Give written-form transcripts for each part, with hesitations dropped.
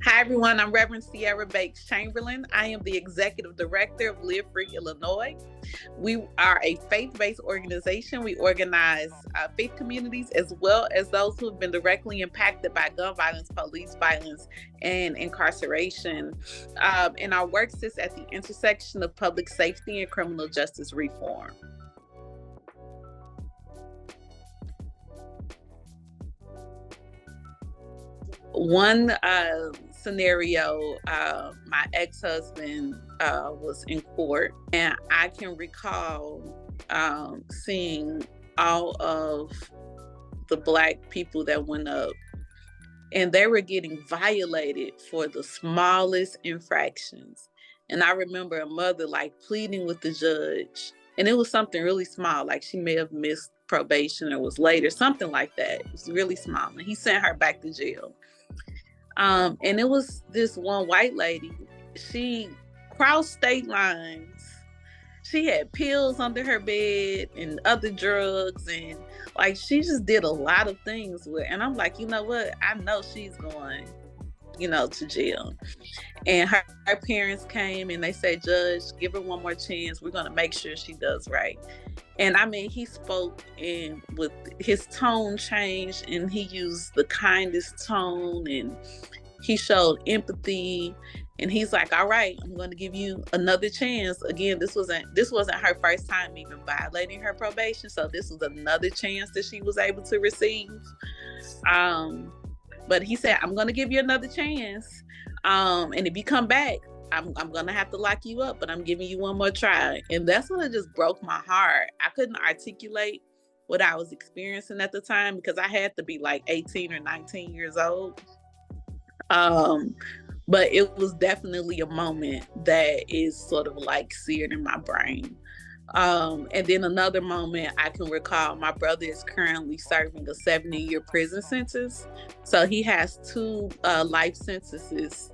Hi, everyone. I'm Reverend Ciera Bates-Chamberlain. I am the Executive Director of Live Free Illinois. We are a faith-based organization. We organize faith communities as well as those who have been directly impacted by gun violence, police violence, and incarceration. And our work sits at the intersection of public safety and criminal justice reform. One scenario, my ex-husband was in court, and I can recall seeing all of the Black people that went up, and they were getting violated for the smallest infractions. And I remember a mother pleading with the judge, and it was something really small, like she may have missed probation or was late or something like that. It was really small, and he sent her back to jail. And it was this one white lady. She crossed state lines. She had pills under her bed and other drugs, and she just did a lot of things with. And I'm like, you know what? I know she's going, to jail. And her parents came and they said, Judge, give her one more chance. We're going to make sure she does right. And I mean, he spoke and with his tone changed, and he used the kindest tone, and he showed empathy. And he's like, all right, I'm going to give you another chance. Again, this wasn't her first time even violating her probation. So this was another chance that she was able to receive. But he said, I'm going to give you another chance. And if you come back, I'm going to have to lock you up, but I'm giving you one more try. And that's when it just broke my heart. I couldn't articulate what I was experiencing at the time because I had to be 18 or 19 years old. But it was definitely a moment that is sort of seared in my brain. And then another moment I can recall, my brother is currently serving a 70-year prison sentence. So he has two life sentences,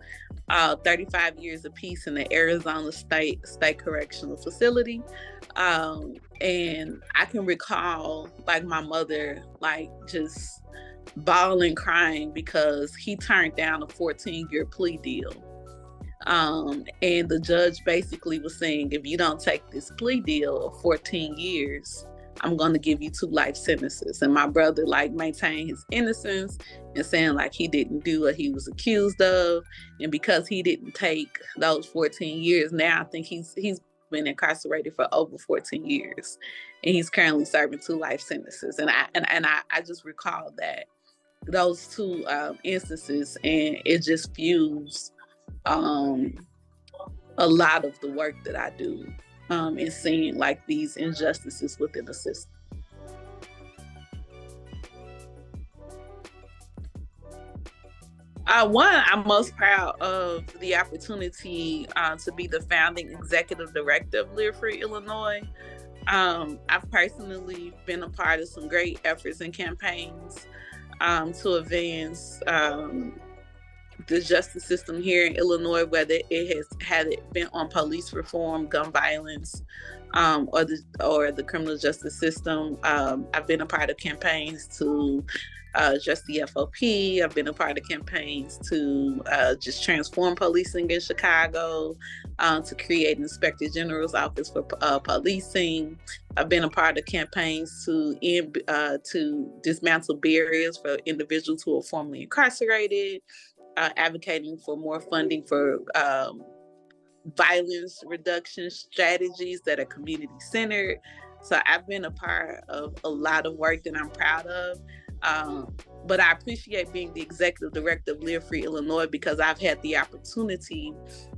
35 years apiece in the Arizona State Correctional Facility. And I can recall my mother just bawling, crying because he turned down a 14-year plea deal. And the judge basically was saying, if you don't take this plea deal of 14 years, I'm going to give you 2 life sentences. And my brother maintained his innocence and saying he didn't do what he was accused of. And because he didn't take those 14 years, now I think he's been incarcerated for over 14 years. And he's currently serving 2 life sentences. And I just recall that those 2 instances, and it just fused a lot of the work that I do in seeing these injustices within the system. One, I'm most proud of the opportunity to be the founding executive director of Live Free Illinois. I've personally been a part of some great efforts and campaigns to advance the justice system here in Illinois, whether it been on police reform, gun violence, or the criminal justice system. I've been a part of campaigns to address the FOP. I've been a part of campaigns to just transform policing in Chicago, to create an Inspector General's Office for policing. I've been a part of campaigns to dismantle barriers for individuals who are formerly incarcerated, advocating for more funding for violence reduction strategies that are community-centered. So I've been a part of a lot of work that I'm proud of. But I appreciate being the executive director of Live Free Illinois because I've had the opportunity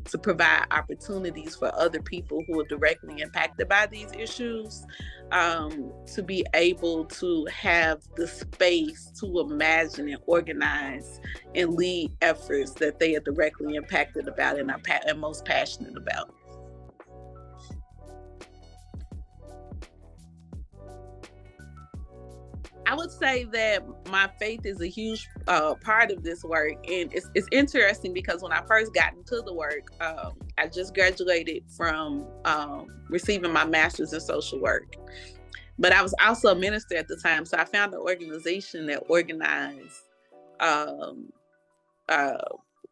to provide opportunities for other people who are directly impacted by these issues, to be able to have the space to imagine and organize and lead efforts that they are directly impacted about and are most passionate about. I would say that my faith is a huge part of this work. And it's interesting because when I first got into the work, I just graduated from receiving my master's in social work. But I was also a minister at the time. So I found an organization that organized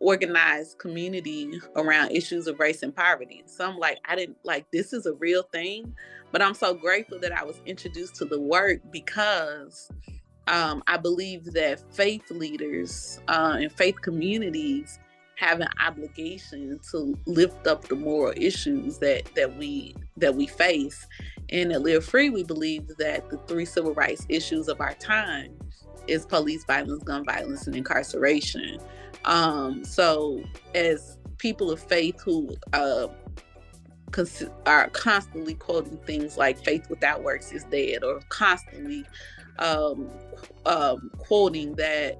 organized community around issues of race and poverty. So I'm like, I didn't like, this is a real thing, but I'm so grateful that I was introduced to the work because I believe that faith leaders and faith communities have an obligation to lift up the moral issues that we face. And at Live Free, we believe that the 3 civil rights issues of our time is police violence, gun violence, and incarceration. So as people of faith who are constantly quoting things like faith without works is dead, or constantly quoting that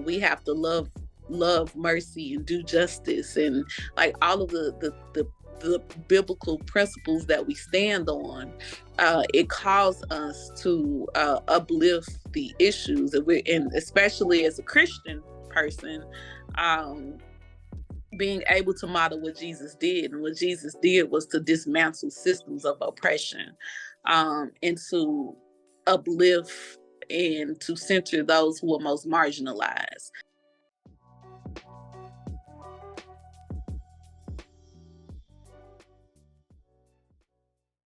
we have to love mercy and do justice, and like all of the biblical principles that we stand on, it calls us to uplift the issues, and especially as a Christian person, being able to model what Jesus did. And what Jesus did was to dismantle systems of oppression, and to uplift and to center those who are most marginalized.